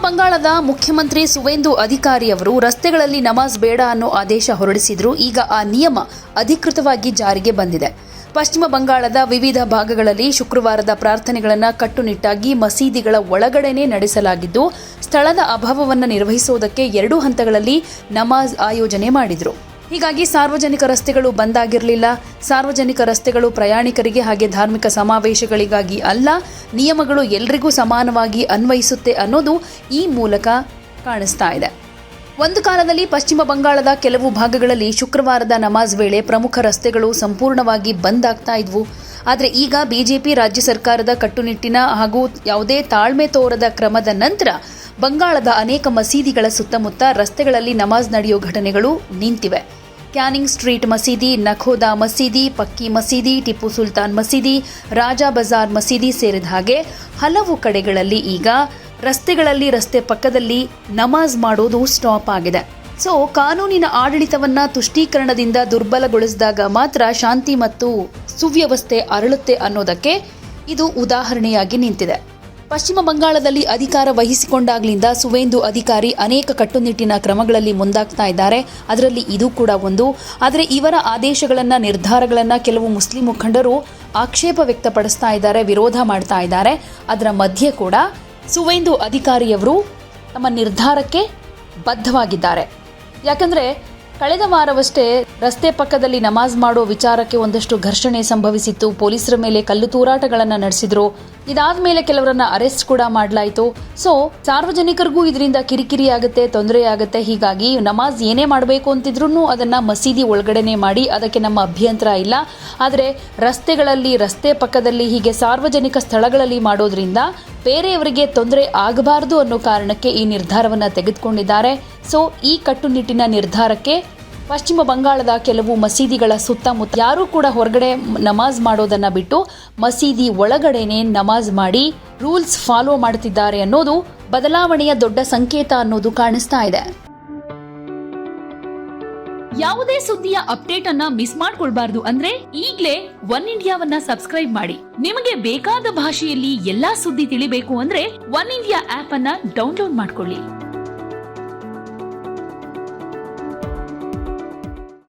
ಬಂಗಾಳದ ಮುಖ್ಯಮಂತ್ರಿ ಸುವೇಂದು ಅಧಿಕಾರಿ ಅವರು ರಸ್ತೆಗಳಲ್ಲಿ ನಮಾಜ್ ಬೇಡ ಅನ್ನೋ ಆದೇಶ ಹೊರಡಿಸಿದ್ರು. ಈಗ ಆ ನಿಯಮ ಅಧಿಕೃತವಾಗಿ ಜಾರಿಗೆ ಬಂದಿದೆ. ಪಶ್ಚಿಮ ಬಂಗಾಳದ ವಿವಿಧ ಭಾಗಗಳಲ್ಲಿ ಶುಕ್ರವಾರದ ಪ್ರಾರ್ಥನೆಗಳನ್ನು ಕಟ್ಟುನಿಟ್ಟಾಗಿ ಮಸೀದಿಗಳ ಒಳಗಡೆನೇ ನಡೆಸಲಾಗಿದ್ದು, ಸ್ಥಳದ ಅಭಾವವನ್ನು ನಿರ್ವಹಿಸುವುದಕ್ಕೆ 2 ಹಂತಗಳಲ್ಲಿ ನಮಾಜ್ ಆಯೋಜನೆ ಮಾಡಿದ್ರು. ಹೀಗಾಗಿ ಸಾರ್ವಜನಿಕ ರಸ್ತೆಗಳು ಬಂದ್ ಆಗಿರಲಿಲ್ಲ. ಸಾರ್ವಜನಿಕ ರಸ್ತೆಗಳು ಪ್ರಯಾಣಿಕರಿಗೆ ಹಾಗೆ ಧಾರ್ಮಿಕ ಸಮಾವೇಶಗಳಿಗಾಗಿ ಅಲ್ಲ, ನಿಯಮಗಳು ಎಲ್ರಿಗೂ ಸಮಾನವಾಗಿ ಅನ್ವಯಿಸುತ್ತೆ ಅನ್ನೋದು ಈ ಮೂಲಕ ಕಾಣಿಸ್ತಾ ಇದೆ. ಒಂದು ಕಾಲದಲ್ಲಿ ಪಶ್ಚಿಮ ಬಂಗಾಳದ ಕೆಲವು ಭಾಗಗಳಲ್ಲಿ ಶುಕ್ರವಾರದ ನಮಾಜ್ ವೇಳೆ ಪ್ರಮುಖ ರಸ್ತೆಗಳು ಸಂಪೂರ್ಣವಾಗಿ ಬಂದ್ ಆಗ್ತಾ ಇದ್ವು. ಆದರೆ ಈಗ ಬಿಜೆಪಿ ರಾಜ್ಯ ಸರ್ಕಾರದ ಕಟ್ಟುನಿಟ್ಟಿನ ಹಾಗೂ ಯಾವುದೇ ತಾಳ್ಮೆ ತೋರದ ಕ್ರಮದ ನಂತರ ಬಂಗಾಳದ ಅನೇಕ ಮಸೀದಿಗಳ ಸುತ್ತಮುತ್ತ ರಸ್ತೆಗಳಲ್ಲಿ ನಮಾಜ್ ನಡೆಯೋ ಘಟನೆಗಳು ನಿಂತಿವೆ. ಕ್ಯಾನಿಂಗ್ ಸ್ಟ್ರೀಟ್ ಮಸೀದಿ, ನಖೋದಾ ಮಸೀದಿ, ಪಕ್ಕಿ ಮಸೀದಿ, ಟಿಪ್ಪು ಸುಲ್ತಾನ್ ಮಸೀದಿ, ರಾಜಾ ಬಜಾರ್ ಮಸೀದಿ ಸೇರಿದ ಹಾಗೆ ಹಲವು ಕಡೆಗಳಲ್ಲಿ ಈಗ ರಸ್ತೆಗಳಲ್ಲಿ ರಸ್ತೆ ಪಕ್ಕದಲ್ಲಿ ನಮಾಜ್ ಮಾಡೋದು ಸ್ಟಾಪ್ ಆಗಿದೆ. ಸೊ ಕಾನೂನಿನ ಆಡಳಿತವನ್ನ ತುಷ್ಟೀಕರಣದಿಂದ ದುರ್ಬಲಗೊಳಿಸಿದಾಗ ಮಾತ್ರ ಶಾಂತಿ ಮತ್ತು ಸುವ್ಯವಸ್ಥೆ ಅರಳುತ್ತೆ ಅನ್ನೋದಕ್ಕೆ ಇದು ಉದಾಹರಣೆಯಾಗಿ ನಿಂತಿದೆ. ಪಶ್ಚಿಮ ಬಂಗಾಳದಲ್ಲಿ ಅಧಿಕಾರ ವಹಿಸಿಕೊಂಡಾಗ್ಲಿಂದ ಸುವೇಂದು ಅಧಿಕಾರಿ ಅನೇಕ ಕಟ್ಟುನಿಟ್ಟಿನ ಕ್ರಮಗಳಲ್ಲಿ ಮುಂದಾಗ್ತಾ ಇದ್ದಾರೆ. ಅದರಲ್ಲಿ ಇದು ಕೂಡ ಒಂದು. ಆದರೆ ಇವರ ಆದೇಶಗಳನ್ನು, ನಿರ್ಧಾರಗಳನ್ನು ಕೆಲವು ಮುಸ್ಲಿಂ ಮುಖಂಡರು ಆಕ್ಷೇಪ ವ್ಯಕ್ತಪಡಿಸ್ತಾ ಇದ್ದಾರೆ, ವಿರೋಧ ಮಾಡ್ತಾ ಇದ್ದಾರೆ. ಅದರ ಮಧ್ಯೆ ಕೂಡ ಸುವೇಂದು ಅಧಿಕಾರಿಯವರು ತಮ್ಮ ನಿರ್ಧಾರಕ್ಕೆ ಬದ್ಧವಾಗಿದ್ದಾರೆ. ಯಾಕಂದರೆ ಕಳೆದ ವಾರವಷ್ಟೇ ರಸ್ತೆ ಪಕ್ಕದಲ್ಲಿ ನಮಾಜ್ ಮಾಡೋ ವಿಚಾರಕ್ಕೆ ಒಂದಷ್ಟು ಘರ್ಷಣೆ ಸಂಭವಿಸಿತ್ತು. ಪೊಲೀಸರ ಮೇಲೆ ಕಲ್ಲು ತೂರಾಟಗಳನ್ನು ನಡೆಸಿದ್ರು. ಇದಾದ ಮೇಲೆ ಕೆಲವರನ್ನ ಅರೆಸ್ಟ್ ಕೂಡ ಮಾಡಲಾಯಿತು. ಸೊ ಸಾರ್ವಜನಿಕರಿಗೂ ಇದರಿಂದ ಕಿರಿಕಿರಿ ಆಗುತ್ತೆ, ತೊಂದರೆ ಆಗುತ್ತೆ. ಹೀಗಾಗಿ ನಮಾಜ್ ಏನೇ ಮಾಡಬೇಕು ಅಂತಿದ್ರು ಅದನ್ನ ಮಸೀದಿ ಒಳಗಡೆನೆ ಮಾಡಿ, ಅದಕ್ಕೆ ನಮ್ಮ ಅಭ್ಯಂತರ ಇಲ್ಲ. ಆದರೆ ರಸ್ತೆಗಳಲ್ಲಿ, ರಸ್ತೆ ಪಕ್ಕದಲ್ಲಿ, ಹೀಗೆ ಸಾರ್ವಜನಿಕ ಸ್ಥಳಗಳಲ್ಲಿ ಮಾಡೋದ್ರಿಂದ ಬೇರೆಯವರಿಗೆ ತೊಂದರೆ ಆಗಬಾರದು ಅನ್ನೋ ಕಾರಣಕ್ಕೆ ಈ ನಿರ್ಧಾರವನ್ನು ತೆಗೆದುಕೊಂಡಿದ್ದಾರೆ. ಸೊ ಈ ಕಟ್ಟುನಿಟ್ಟಿನ ನಿರ್ಧಾರಕ್ಕೆ ಪಶ್ಚಿಮ ಬಂಗಾಳದ ಕೆಲವು ಮಸೀದಿಗಳ ಸುತ್ತಮುತ್ತ ಯಾರೂ ಕೂಡ ಹೊರಗಡೆ ನಮಾಜ್ ಮಾಡೋದನ್ನ ಬಿಟ್ಟು ಮಸೀದಿ ಒಳಗಡೆನೆ ನಮಾಜ್ ಮಾಡಿ ರೂಲ್ಸ್ ಫಾಲೋ ಮಾಡ್ತಿದ್ದಾರೆ ಅನ್ನೋದು ಬದಲಾವಣೆಯ ದೊಡ್ಡ ಸಂಕೇತ ಅನ್ನೋದು ಕಾಣಿಸ್ತಾ ಇದೆ. ಯಾವುದೇ ಸುದ್ದಿಯ ಅಪ್ಡೇಟ್ ಅನ್ನ ಮಿಸ್ ಮಾಡ್ಕೊಳ್ಬಾರ್ದು ಅಂದ್ರೆ ಈಗ್ಲೇ ಒನ್ ಇಂಡಿಯಾವನ್ನ ಸಬ್ಸ್ಕ್ರೈಬ್ ಮಾಡಿ. ನಿಮಗೆ ಬೇಕಾದ ಭಾಷೆಯಲ್ಲಿ ಎಲ್ಲಾ ಸುದ್ದಿ ತಿಳಿಬೇಕು ಅಂದ್ರೆ ಒನ್ ಇಂಡಿಯಾ ಆಪ್ ಅನ್ನ ಡೌನ್ಲೋಡ್ ಮಾಡ್ಕೊಳ್ಳಿ.